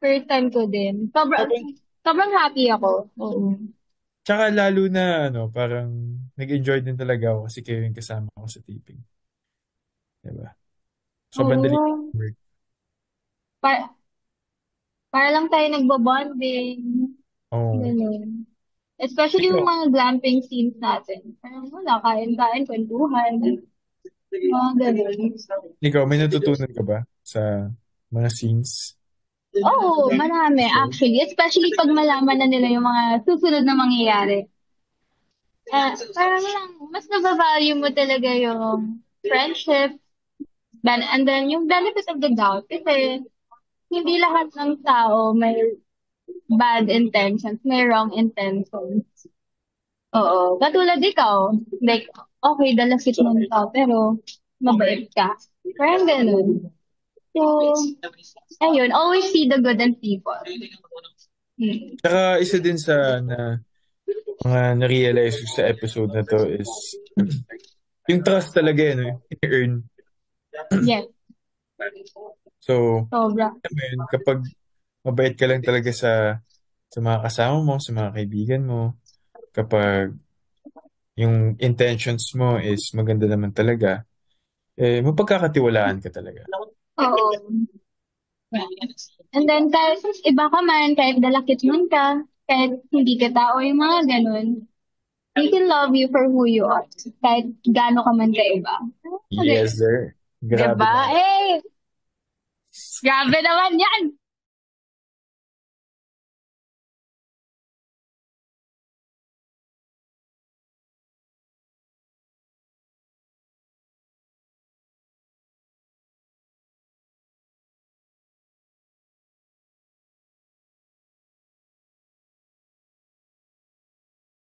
First time ko din. Sobrang happy ako. Oo. Tsaka lalo na, parang nag-enjoy din talaga ako kasi kayo yung kasama ko sa taping. Diba? Sobrang dali Oo. work. Pa- para lang tayo nagbabonding. Oo. Ganun. Especially yung Ikaw, mga glamping scenes natin. Parang wala, kain-kain, kwentuhan. Mga ganun. ikaw, may natutunan ka ba sa mga scenes? Oo, marami actually. Especially pag malaman na nila yung mga susunod na mangyayari. Parang lang, mas nabavalue mo talaga yung friendship. And then yung benefit of the doubt. Kasi hindi lahat ng tao may bad intentions, may wrong intentions. Oo. Katulad ikaw. Like, okay, dalakit mo ka, pero mabait ka. Parang ganun. So, ayun, always see the good in people. Hmm. Tsaka isa din sa mga na-realize ko sa episode na to is yung trust talaga yun, earn. Yes, So, sobra. alam mo yun, kapag mabait ka lang talaga sa mga kasama mo, sa mga kaibigan mo, kapag yung intentions mo is maganda naman talaga, mapagkakatiwalaan ka talaga. Oo. And then, kahit iba ka man, kahit dalakit man ka, kahit hindi ka tao yung mga ganun, they can love you for who you are. Kahit gaano ka man ka iba. Okay. Yes, sir. Grabe Diba? naman. Eh, grabe naman yan!